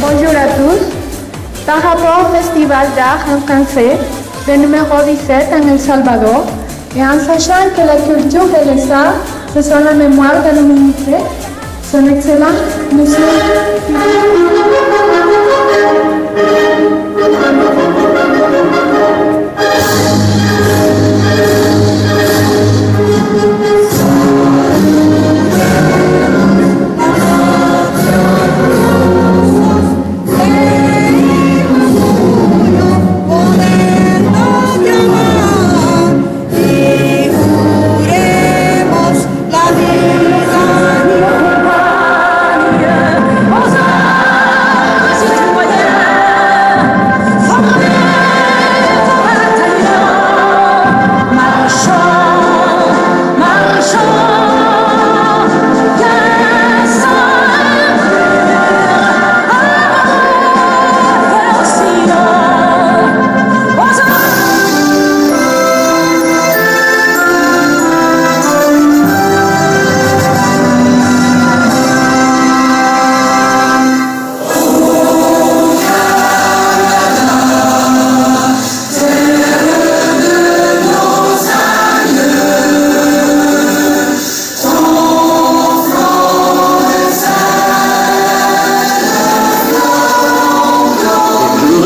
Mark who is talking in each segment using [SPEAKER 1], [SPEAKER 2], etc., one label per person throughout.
[SPEAKER 1] Bonjour à tous. Par rapport au Festival d'art en français, le numéro 17 en El Salvador, et en sachant que la culture et les arts, ce sont la mémoire de l'humanité, son excellence, monsieur.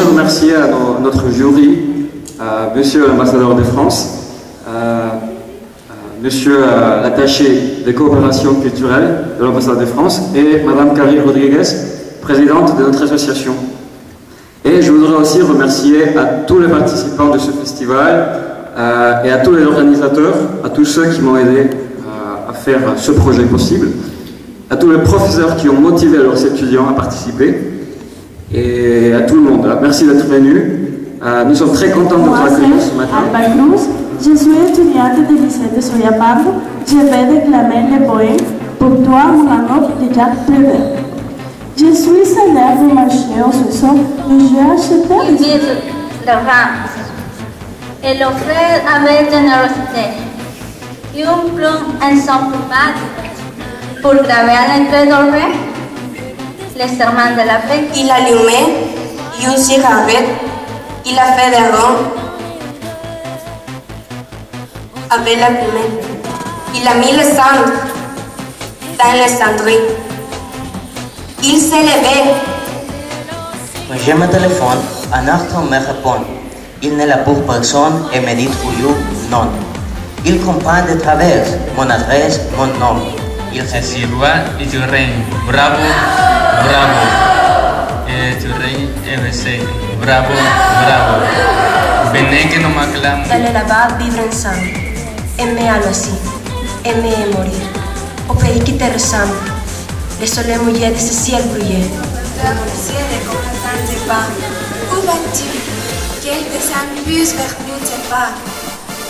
[SPEAKER 2] Remercier à notre jury, Monsieur l'ambassadeur de France, Monsieur l'attaché des coopérations culturelles de l'ambassade de France et Madame Carrie Rodriguez, présidente de notre association. Et je voudrais aussi remercier à tous les participants de ce festival et à tous les organisateurs, à tous ceux qui m'ont aidé à faire ce projet possible, à tous les professeurs qui ont motivé leurs étudiants à participer, et à tout le monde. Merci d'être venu. Nous sommes très contents de vous accueillir ce matin.
[SPEAKER 3] Alba Cruz, je suis étudiante du lycée de Soyapango. Je vais déclamer le poème Pour toi, mon amour de Jacques Prévert. Je suis allée au marché au Soissons et j'ai acheté
[SPEAKER 4] le vin et l'offrir avec générosité et une plume en son plumage pour graver à l'entrée dorée les serments de la paix.
[SPEAKER 5] Il allumait une cigarette, il a fait des ronds avec la fumée. Il a mis le cendre dans les cendriers. Il s'est levé.
[SPEAKER 6] Quand je me téléphone, un autre me répond. Il n'est là pour personne et me dit toujours non. Il comprend de travers mon adresse, mon nom.
[SPEAKER 7] Je suis roi et tu règnes. Bravo, bravo. Et tu règnes et versé. Bravo, bravo. Venez que nous m'acclame.
[SPEAKER 5] D'aller là-bas vivre ensemble. Aimer à l'ossi. Aimer et mourir. Au pays qui te ressemble. Le soleil mouillé de ce ciel brûlé.
[SPEAKER 8] Le ciel est comme un train de pas. Où vas-tu? Quel dessin plus vers nous te pas?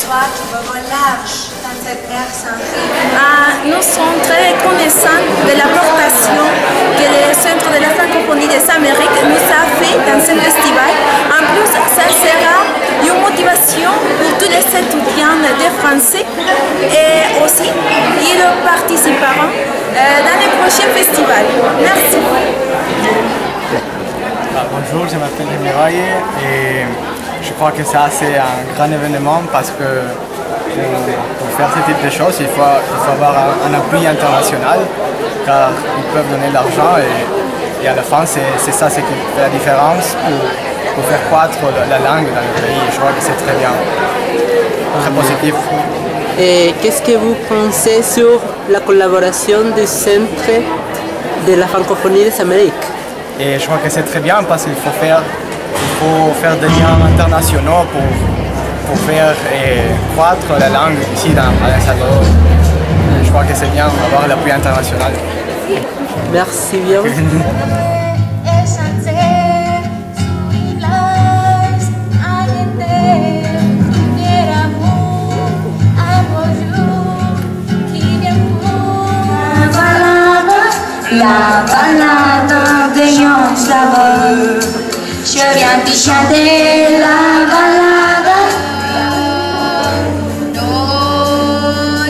[SPEAKER 8] Toi qui voles large dans cette mer sans rime.
[SPEAKER 3] Nous sommes très reconnaissants de l'apportation que le Centre de la francophonie des Amériques nous a fait dans ce festival. En plus, ça sera une motivation pour tous les étudiants de français et aussi ils participeront dans le prochain festival. Merci.
[SPEAKER 9] Bonjour, je m'appelle Rémi Raye et je crois que ça c'est un grand événement parce que pour faire ce type de choses, il faut avoir un appui international car ils peuvent donner de l'argent et à la fin c'est ça qui fait la différence pour faire croître la langue dans le pays. Je crois que c'est très bien, très positif.
[SPEAKER 10] Et qu'est-ce que vous pensez sur la collaboration du Centre de la francophonie des Amériques?
[SPEAKER 9] Et je crois que c'est très bien parce qu'il faut faire des liens internationaux pour faire croître la langue ici à El Salvador. Je crois que c'est bien d'avoir l'appui international.
[SPEAKER 10] Merci bien.
[SPEAKER 5] La balade de Yon Slavov. Je viens te chanter la balade.
[SPEAKER 4] No,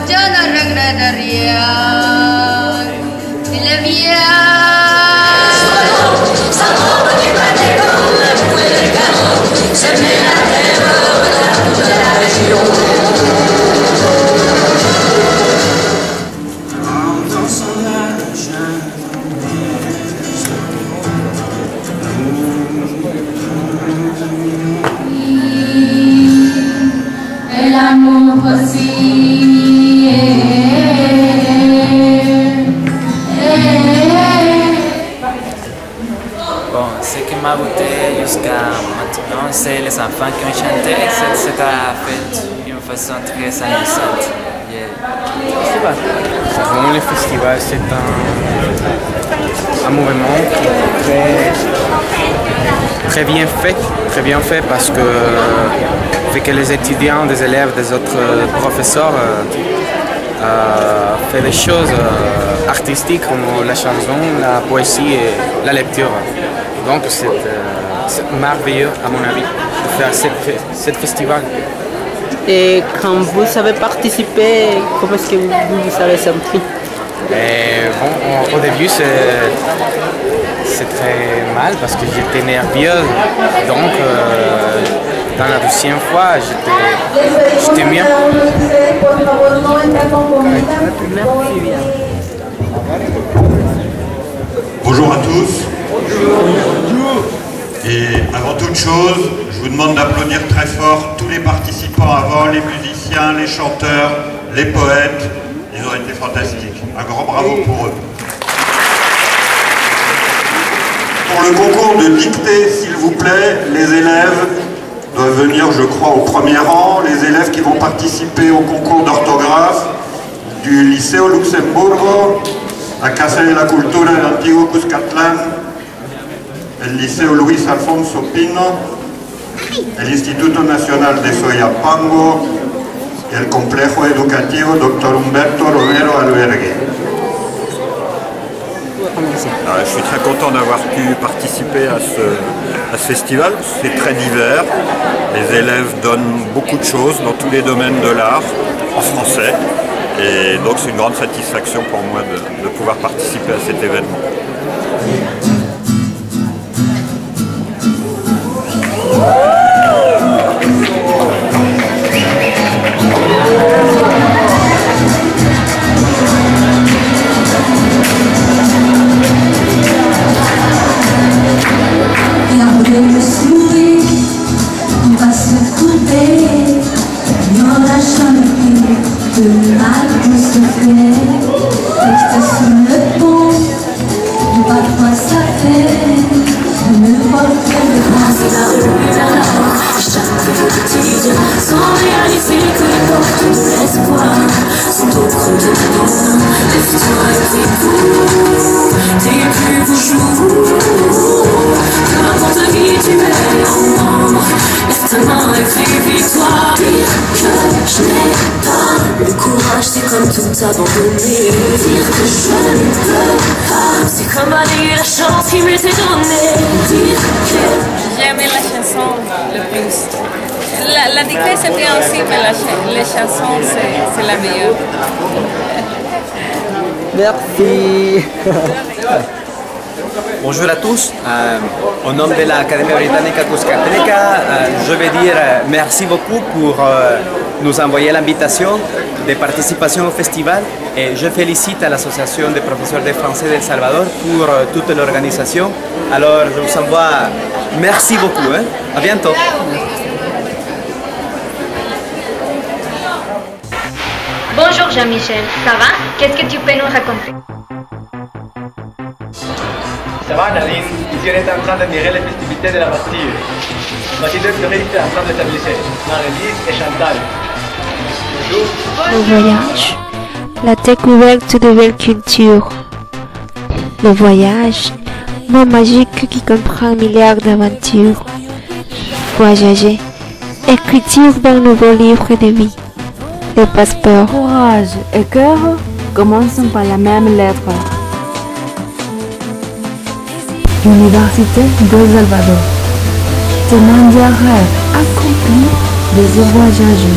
[SPEAKER 4] yo no regresaría. Il est bien.
[SPEAKER 11] Bon, ce qui m'a goûté jusqu'à maintenant, c'est les enfants qui ont chanté. C'était fait d'une façon très amusante.
[SPEAKER 9] Vraiment, le festival, c'est un mouvement qui est très bien fait parce que fait que les étudiants, des élèves, des autres professeurs font des choses artistiques comme la chanson, la poésie et la lecture. Donc c'est merveilleux à mon avis de faire ce festival.
[SPEAKER 10] Et quand vous avez participé, comment est-ce que vous avez senti?
[SPEAKER 9] Bon, au début c'est très mal parce que j'étais nerveux. Donc dans la deuxième fois j'étais mieux.
[SPEAKER 12] Bonjour à tous. Et avant toute chose, je vous demande d'applaudir très fort tous les participants avant, les musiciens, les chanteurs, les poètes. Ils ont été fantastiques. Un grand bravo pour eux. Pour le concours de dictée, s'il vous plaît, les élèves doivent venir, je crois, au premier rang. Les élèves qui vont participer au concours d'orthographe du Liceo Luxemburgo, la Casa de la Cultura del Antiguo Cuscatlán, el Liceo Luis Alfonso Pino, el Instituto Nacional de Soyapango y el Complejo Educativo Dr. Humberto Romero Albergue.
[SPEAKER 13] Alors, je suis très content d'avoir pu participer à ce festival. C'est très divers. Les élèves donnent beaucoup de choses dans tous les domaines de l'art, en français. Et donc c'est une grande satisfaction pour moi de pouvoir participer à cet événement.
[SPEAKER 14] Sans réaliser que les portes de l'espoir sont au creux de nos mains. Lève-toi et fais-vous, tes plus beaux jours. Peu importe qui tu es, enfant, lève ta main et crie victoire. Dire que je n'ai pas le courage, c'est comme tout abandonner. Dire que je ne peux pas, c'est comme balayer la chance qui m'était donnée. Dire que
[SPEAKER 3] j'ai aimé la chanson le plus. La dictée c'est bien aussi, mais les chansons c'est la meilleure.
[SPEAKER 10] Merci.
[SPEAKER 15] Bonjour à tous. Au nom de l'Académie britannique Cuscatleca, je vais dire merci beaucoup pour nous envoyer l'invitation de participation au festival et je félicite à l'Association des professeurs de français d'El Salvador pour toute l'organisation. Alors je vous envoie merci beaucoup. À bientôt.
[SPEAKER 16] Bonjour Jean-Michel, ça va? Qu'est-ce que tu peux nous raconter?
[SPEAKER 9] Ça va Nadine? Ici on est en train d'admirer les festivités de la Bastille. Mathilde Fleury est en train de s'amuser. Marie-Lise et Chantal. Bonjour.
[SPEAKER 17] Le voyage, la découverte de belles cultures. Le voyage, mot magique qui comprend un milliard d'aventures. Voyager, écriture d'un nouveau livre de vie. Le passeport.
[SPEAKER 18] Courage et cœur commencent par la même lettre. Université de Salvador. Témoin de rêve accompli desde voyageurs.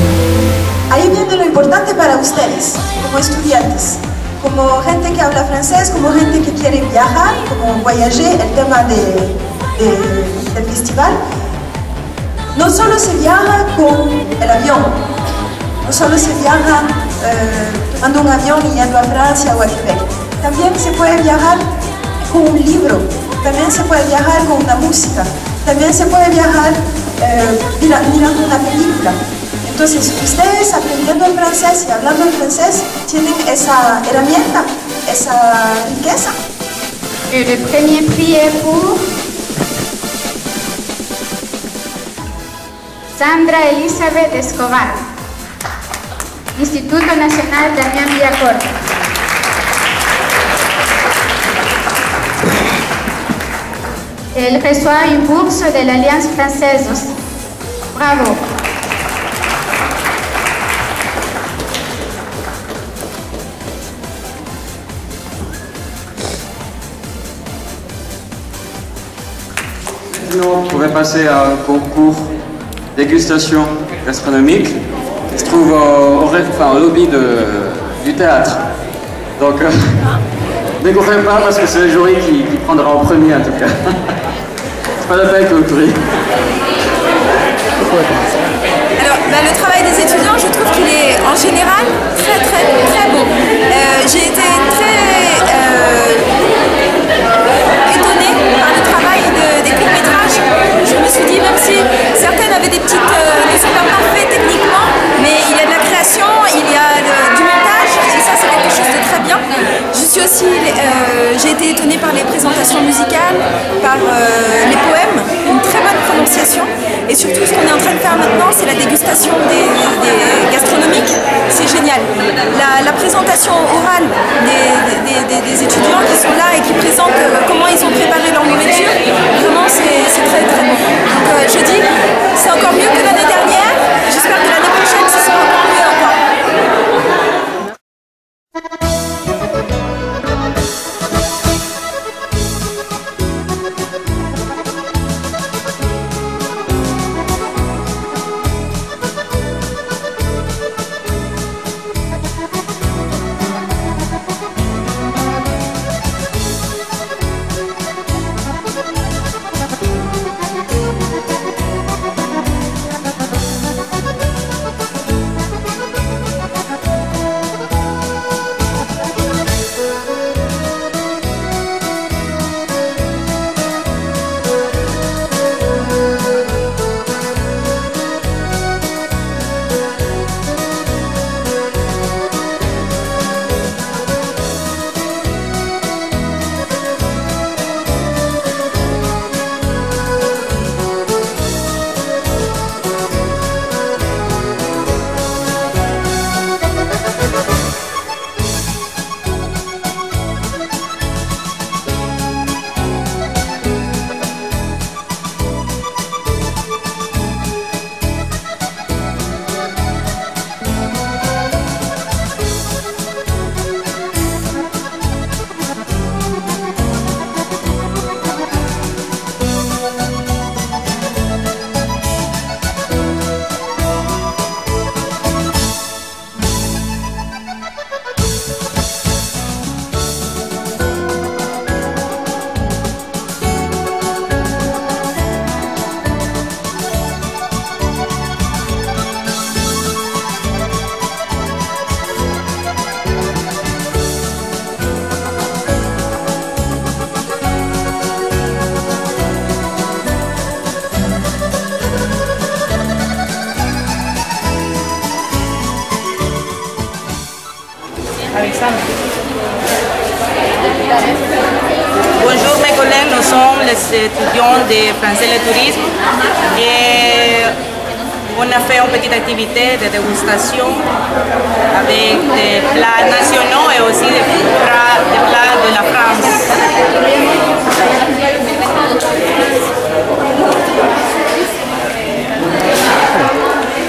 [SPEAKER 19] Ahí viene lo importante para ustedes, como estudiantes, como gente que habla francés, como gente que quiere viajar, como voyager, el tema del festival. No solo se viaja con el avión, no solo se viaja tomando un avión y yendo a Francia o a Quebec. También se puede viajar con un libro, también se puede viajar con una música, también se puede viajar mirando una película. Entonces, ustedes aprendiendo el francés y hablando el francés tienen esa herramienta, esa riqueza.
[SPEAKER 1] Et le premier prix est pour
[SPEAKER 20] Sandra Elizabeth Escobar, Instituto Nacional Damián Villacorta. Elle reçoit une bourse de l'Alliance française aussi. Bravo.
[SPEAKER 2] Maintenant, on pourrait passer à un concours dégustation gastronomique qui se trouve au lobby du théâtre. Donc, ne courez pas parce que c'est le jury qui prendra en premier en tout cas. C'est pas la peine que vous courez.
[SPEAKER 3] Alors, le travail des étudiants, je trouve qu'il est en général très bon. J'ai été très étonnée par le travail des courts-métrages. Je me suis dit, même si certaines avaient des petites, ne sont pas parfaites techniquement, mais il y a de la création, il y a du montage, et ça c'est quelque chose de très bien. J'ai été étonnée par les présentations musicales, par les poèmes, une très bonne prononciation, et surtout ce qu'on est en train de faire maintenant, c'est la dégustation des gastronomiques. C'est génial. La présentation orale des étudiants qui sont là et qui présentent comment ils ont préparé leur nourriture, vraiment c'est très bon. Donc je dis, c'est encore mieux que l'année dernière. J'espère que l'année prochaine, ce sera encore mieux encore.
[SPEAKER 21] Bonjour mes collègues, nous sommes les étudiants de français et tourisme et on a fait une petite activité de dégustation avec des plats nationaux et aussi des plats de la France.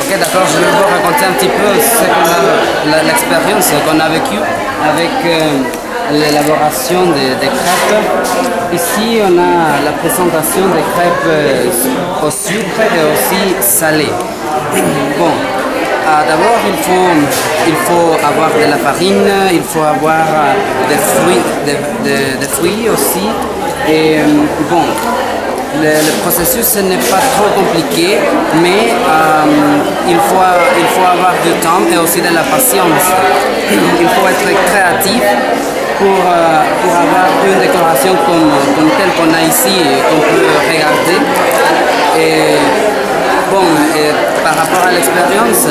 [SPEAKER 22] Ok, d'accord, je vais vous raconter un petit peu l'expérience qu'on a vécue avec l'élaboration des crêpes. Ici, on a la présentation des crêpes au sucre et aussi salées. Bon, d'abord, il faut avoir de la farine, il faut avoir des fruits aussi. Et bon, le processus n'est pas trop compliqué, mais il faut avoir du temps et aussi de la patience. Il faut être créatif pour avoir une décoration comme telle qu'on a ici et qu'on peut regarder. Et bon, par rapport à l'expérience,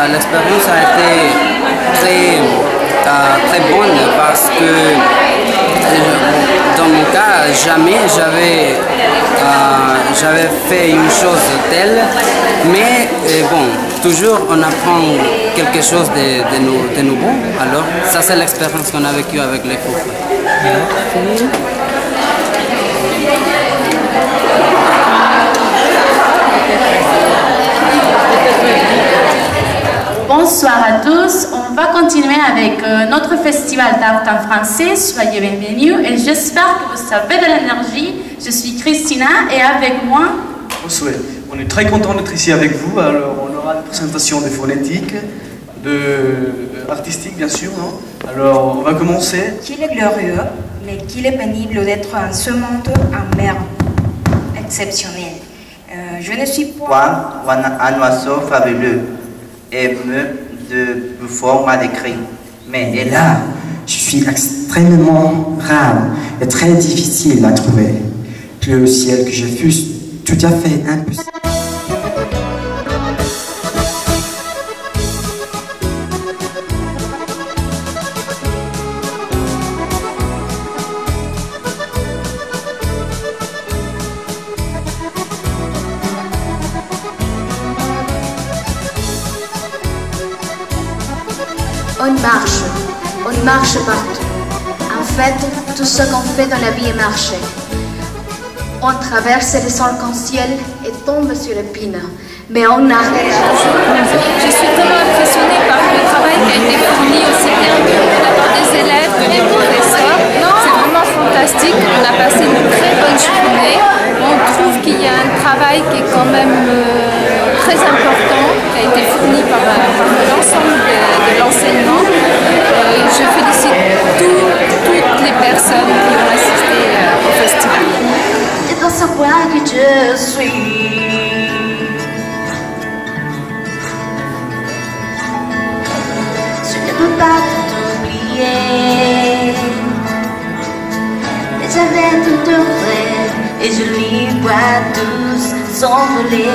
[SPEAKER 22] l'expérience a été très bonne parce que dans mon cas, jamais j'avais j'avais fait une chose telle, mais bon, toujours on apprend quelque chose de nouveau. Alors, ça c'est l'expérience qu'on a vécue avec les cours.
[SPEAKER 17] Merci.
[SPEAKER 6] Bonsoir à tous, on va continuer avec notre festival d'art en français. Soyez bienvenus et j'espère que vous avez de l'énergie. Je suis Christina et avec moi...
[SPEAKER 7] Bonsoir, on est très content d'être ici avec vous. Alors on aura une présentation de phonétique, artistique bien sûr. Non? Alors on va commencer.
[SPEAKER 23] Qu'il est glorieux, mais qu'il est pénible d'être en ce monde en mer exceptionnel. Je ne suis pas...
[SPEAKER 24] Un oiseau fabuleux ému de Buffon m'a décrit. Mais
[SPEAKER 25] et là, je suis extrêmement rare et très difficile à trouver. Plus au ciel que je fus tout à fait impossible.
[SPEAKER 26] On marche partout. En fait, tout ce qu'on fait dans la vie est marcher. On traverse les arcs-en-ciel et tombe sur l'épine, mais on n'arrête jamais.
[SPEAKER 27] Je suis tellement impressionnée par le travail qui a été fourni aussi bien de la part des élèves que des professeurs. C'est vraiment fantastique. On a passé une très bonne journée. On trouve qu'il y a un travail qui est quand même très important, qui a été fourni par l'ensemble de l'enseignement. Je félicite toutes les personnes qui ont assisté au festival.
[SPEAKER 26] Tu dois savoir que je suis. Je ne peux pas t'oublier. Mais j'avais tout de et je les vois tous s'envoler.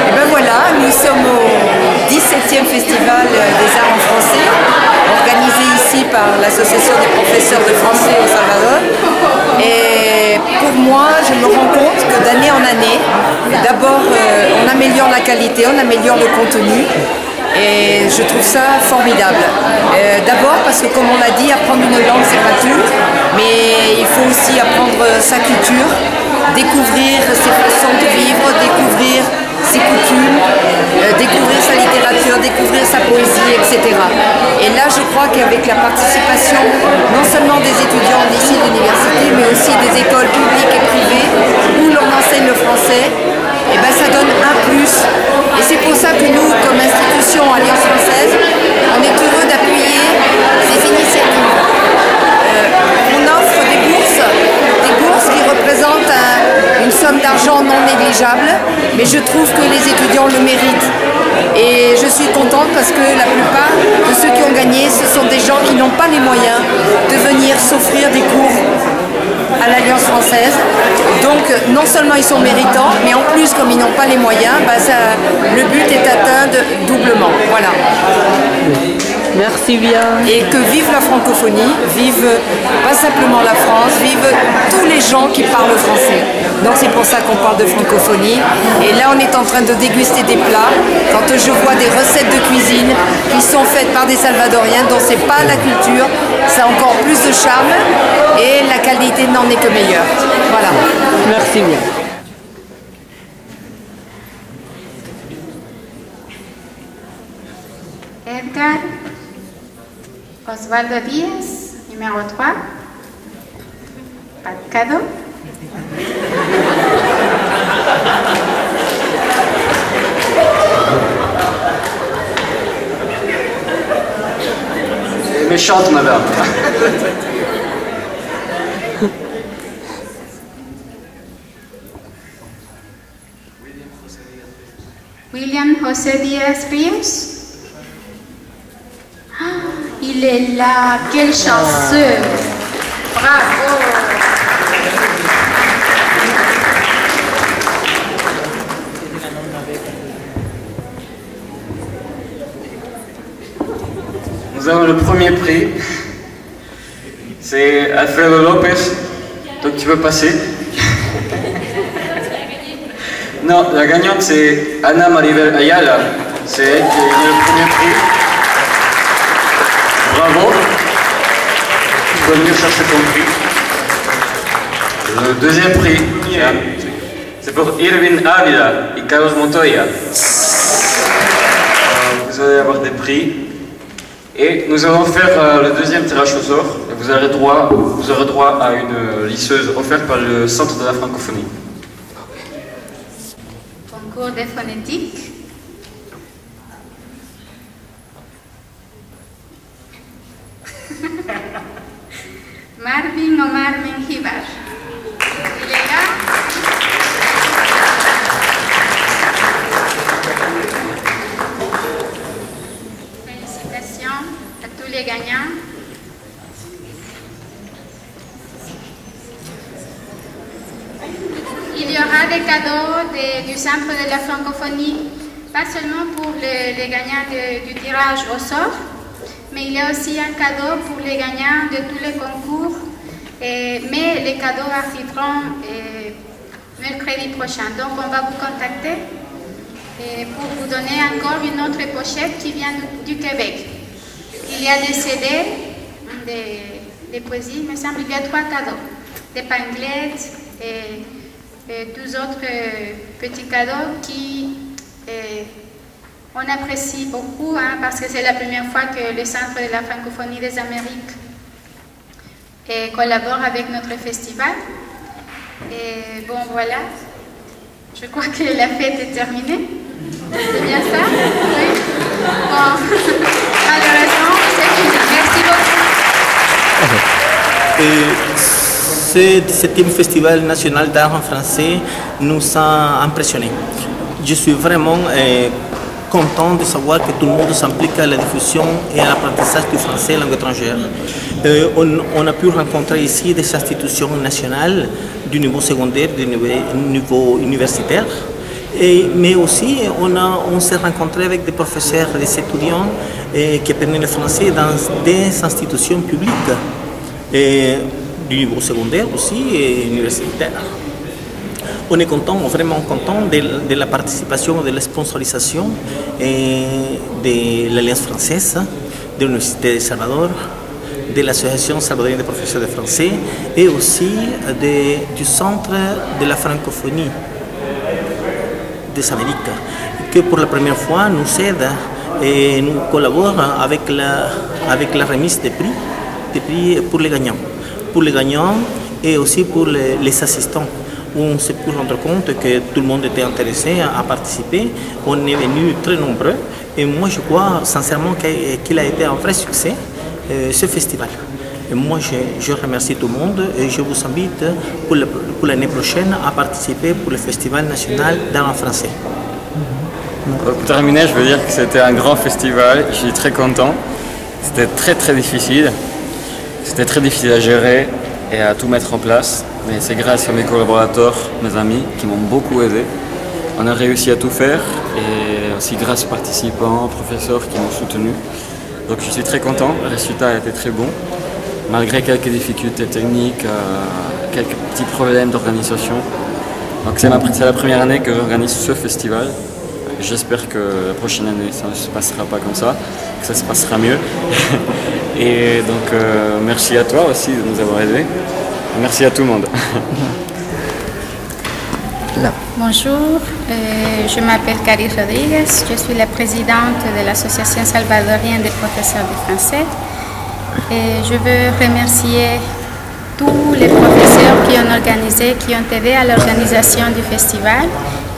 [SPEAKER 28] Et ben voilà, nous sommes au 17e Festival des Arts en Français, organisé ici par l'Association des professeurs de français au Salvador. Et pour moi, je me rends compte que d'année en année, d'abord on améliore la qualité, on améliore le contenu. Et je trouve ça formidable. D'abord parce que, comme on l'a dit, apprendre une langue c'est pas tout, mais il faut aussi apprendre sa culture, découvrir ses façons de vivre, découvrir ses coutumes, découvrir sa littérature, découvrir sa poésie, etc. Et là, je crois qu'avec la participation non seulement des étudiants d'ici de l'université, mais aussi des écoles publiques et privées où l'on enseigne le français, et ben ça donne un plus. Et c'est pour ça que nous, comme institution Alliance Française, on est heureux d'appuyer ces initiatives. On offre des bourses qui représentent une somme d'argent non négligeable, mais je trouve que les étudiants le méritent. Et je suis contente parce que la plupart de ceux qui ont gagné, ce sont des gens qui n'ont pas les moyens de venir s'offrir des cours à l'Alliance française. Donc non seulement ils sont méritants, mais en plus comme ils n'ont pas les moyens, le but est atteint doublement. Voilà.
[SPEAKER 4] Merci bien.
[SPEAKER 28] Et que vive la francophonie, vive pas simplement la France, vive tous les gens qui parlent français. Donc c'est pour ça qu'on parle de francophonie. Et là on est en train de déguster des plats. Quand je vois des recettes de cuisine qui sont faites par des Salvadoriens dont c'est pas la culture, ça a encore plus de charme et la qualité n'en est que meilleure. Voilà.
[SPEAKER 4] Merci bien.
[SPEAKER 20] Edgar Osvaldo Díaz, numéro 3. Pas de cadeau.
[SPEAKER 2] C'est méchante, madame.
[SPEAKER 20] William José Díaz Rios. Il est là, quel chanceux! Bravo!
[SPEAKER 2] Nous avons le premier prix. C'est Alfredo Lopez. Donc tu peux passer. Non, la gagnante c'est Ana Maribel Ayala. C'est elle qui a eu le premier prix. Bravo. Tu peux venir chercher ton prix. Le deuxième prix, c'est pour Irvin Avila et Carlos Montoya. Vous allez avoir des prix. Et nous allons faire le deuxième tirage au sort. Et vous aurez droit à une lisseuse offerte par le Centre de la francophonie.
[SPEAKER 20] Concours de phonétique. Marvin Omar Menjivar. Il est là. Félicitations à tous les gagnants. Il y aura des cadeaux du Centre de la francophonie, pas seulement pour les gagnants du tirage au sort, mais il y a aussi un cadeau pour les gagnants de tous les concours, mais les cadeaux arriveront mercredi prochain. Donc on va vous contacter pour vous donner encore une autre pochette qui vient du Québec. Il y a des CD, des poésies, il me semble, il y a 3 cadeaux, des pinglettes et 12 autres petits cadeaux qui on apprécie beaucoup parce que c'est la première fois que le Centre de la francophonie des Amériques collabore avec notre festival. Et bon, voilà, je crois que la fête est terminée. C'est bien ça? Oui. Bon, malheureusement, c'est fini. Merci beaucoup.
[SPEAKER 5] Ce 17e Festival national d'art en français nous a impressionnés. Je suis vraiment content de savoir que tout le monde s'implique à la diffusion et à l'apprentissage du français langue étrangère. On a pu rencontrer ici des institutions nationales du niveau secondaire, du niveau universitaire, mais aussi on s'est rencontré avec des professeurs, des étudiants qui apprenaient le français dans des institutions publiques. Du niveau secondaire aussi et universitaire. On est content, vraiment content de la participation, de la sponsorisation de l'Alliance française, de l'Université de Salvador, de l'Association salvadorienne des professeurs de français et aussi du Centre de la francophonie des Amériques, qui pour la première fois nous aide et nous collabore avec la remise des prix pour les gagnants. Pour les gagnants et aussi pour les assistants. On s'est pu rendre compte que tout le monde était intéressé à participer. On est venu très nombreux et moi je crois sincèrement qu'il a été un vrai succès, ce festival. Et moi je remercie tout le monde et je vous invite pour l'année prochaine à participer pour le Festival national d'art en français.
[SPEAKER 2] Pour terminer, je veux dire que c'était un grand festival, je suis très content. C'était très difficile. C'était très difficile à gérer et à tout mettre en place. mais c'est grâce à mes collaborateurs, mes amis, qui m'ont beaucoup aidé. On a réussi à tout faire et aussi grâce aux participants, aux professeurs qui m'ont soutenu. Donc je suis très content, le résultat a été très bon, malgré quelques difficultés techniques, quelques petits problèmes d'organisation. Donc c'est la première année que j'organise ce festival. J'espère que la prochaine année ça ne se passera pas comme ça, que ça se passera mieux. Et donc merci à toi aussi de nous avoir aidés. Merci à tout le monde.
[SPEAKER 20] Bonjour, je m'appelle Carrie Rodriguez, je suis la présidente de l'Association salvadorienne des professeurs de français. Et je veux remercier tous les professeurs qui ont organisé, qui ont aidé à l'organisation du festival,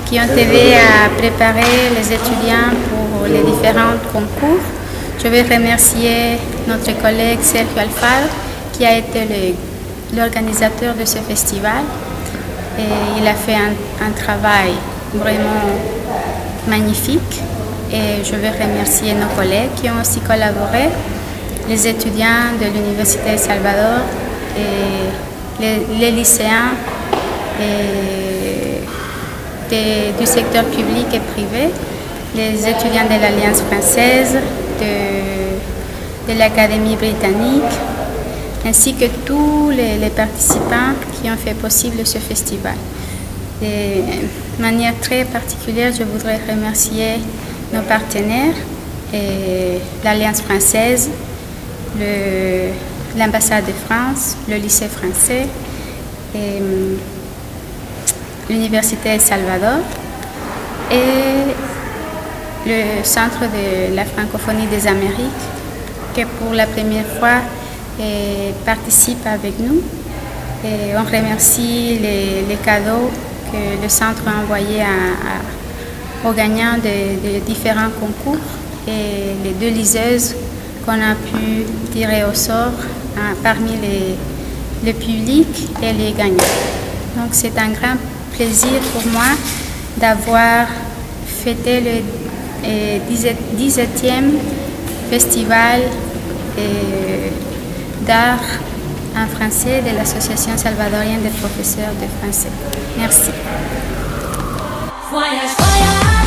[SPEAKER 20] qui ont aidé à préparer les étudiants pour les différents concours. Je veux remercier notre collègue Sergio Alfaro, qui a été l'organisateur de ce festival. Et il a fait un travail vraiment magnifique. Et je veux remercier nos collègues qui ont aussi collaboré, les étudiants de l'Université de Salvador, et les lycéens du secteur public et privé, les étudiants de l'Alliance française, de l'Académie britannique, ainsi que tous les participants qui ont fait possible ce festival. De manière très particulière, je voudrais remercier nos partenaires, l'Alliance française, l'ambassade de France, le lycée français, l'Université de Salvador et le Centre de la francophonie des Amériques, qui pour la première fois participe avec nous. Et on remercie les cadeaux que le centre a envoyés aux gagnants de différents concours et les 2 liseuses qu'on a pu tirer au sort parmi le public et les gagnants. Donc c'est un grand plaisir pour moi d'avoir fêté le 17e festival d'art en français de l'Association salvadorienne des professeurs de français. Merci. Voyage, voyage.